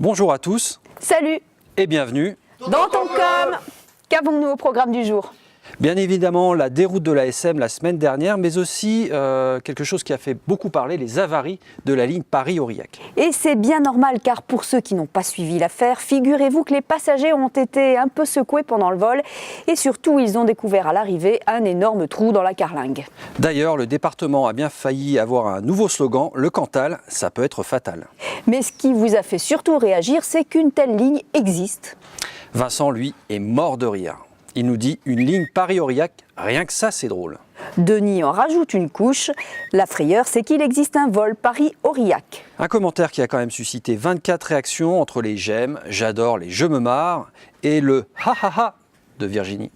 Bonjour à tous Salut et bienvenue dans ton com. Qu'avons-nous au programme du jour? Bien évidemment la déroute de l'ASM la semaine dernière, mais aussi quelque chose qui a fait beaucoup parler, les avaries de la ligne Paris-Aurillac. Et c'est bien normal car pour ceux qui n'ont pas suivi l'affaire, figurez-vous que les passagers ont été un peu secoués pendant le vol et surtout ils ont découvert à l'arrivée un énorme trou dans la carlingue. D'ailleurs, le département a bien failli avoir un nouveau slogan, le Cantal, ça peut être fatal. Mais ce qui vous a fait surtout réagir, c'est qu'une telle ligne existe. Vincent, lui, est mort de rire. Il nous dit une ligne Paris-Aurillac, rien que ça c'est drôle. Denis en rajoute une couche. La frayeur, c'est qu'il existe un vol Paris-Aurillac. Un commentaire qui a quand même suscité 24 réactions entre les j'aime, j'adore, les je me marre et le ha ha ha de Virginie.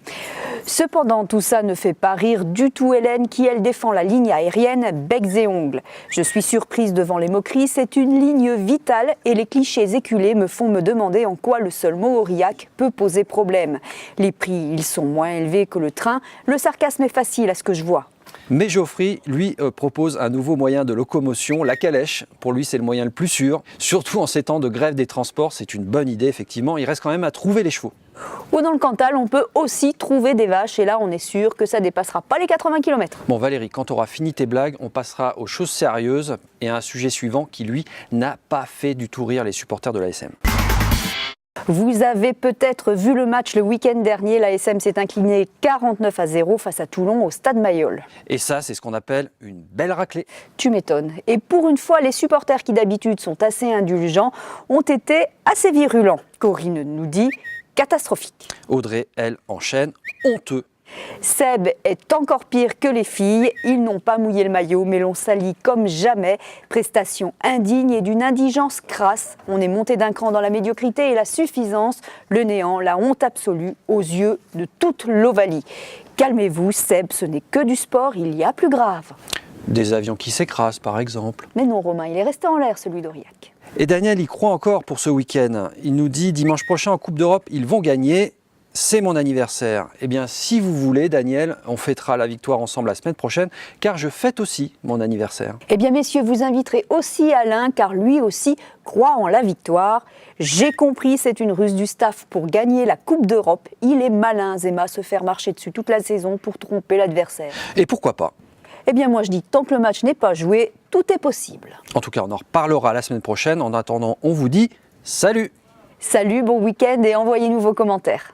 Cependant, tout ça ne fait pas rire du tout Hélène qui, elle, défend la ligne aérienne becs et ongles. Je suis surprise devant les moqueries, c'est une ligne vitale et les clichés éculés me font me demander en quoi le seul mot Aurillac peut poser problème. Les prix, ils sont moins élevés que le train, le sarcasme est facile à ce que je vois. Mais Geoffrey, lui, propose un nouveau moyen de locomotion, la calèche. Pour lui, c'est le moyen le plus sûr. Surtout en ces temps de grève des transports, c'est une bonne idée, effectivement. Il reste quand même à trouver les chevaux. Ou dans le Cantal, on peut aussi trouver des vaches et là, on est sûr que ça ne dépassera pas les 80 km. Bon Valérie, quand tu auras fini tes blagues, on passera aux choses sérieuses et à un sujet suivant qui, lui, n'a pas fait du tout rire les supporters de l'ASM. Vous avez peut-être vu le match le week-end dernier, l'ASM s'est incliné 49-0 face à Toulon au Stade Mayol. Et ça, c'est ce qu'on appelle une belle raclée. Tu m'étonnes. Et pour une fois, les supporters qui d'habitude sont assez indulgents ont été assez virulents. Corinne nous dit catastrophique. Audrey, elle, enchaîne, honteux. Seb est encore pire que les filles. Ils n'ont pas mouillé le maillot, mais l'on salit comme jamais. Prestation indigne et d'une indigence crasse. On est monté d'un cran dans la médiocrité et la suffisance, le néant, la honte absolue aux yeux de toute l'Ovalie. Calmez-vous, Seb, ce n'est que du sport, il y a plus grave. Des avions qui s'écrasent, par exemple. Mais non, Romain, il est resté en l'air, celui d'Aurillac. Et Daniel y croit encore pour ce week-end. Il nous dit dimanche prochain en Coupe d'Europe, ils vont gagner. C'est mon anniversaire. Eh bien, si vous voulez, Daniel, on fêtera la victoire ensemble la semaine prochaine, car je fête aussi mon anniversaire. Eh bien, messieurs, vous inviterez aussi Alain, car lui aussi croit en la victoire. J'ai compris, c'est une ruse du staff pour gagner la Coupe d'Europe. Il est malin, Zema, se faire marcher dessus toute la saison pour tromper l'adversaire. Et pourquoi pas? Eh bien, moi, je dis, tant que le match n'est pas joué, tout est possible. En tout cas, on en reparlera la semaine prochaine. En attendant, on vous dit salut! Salut, bon week-end et envoyez-nous vos commentaires.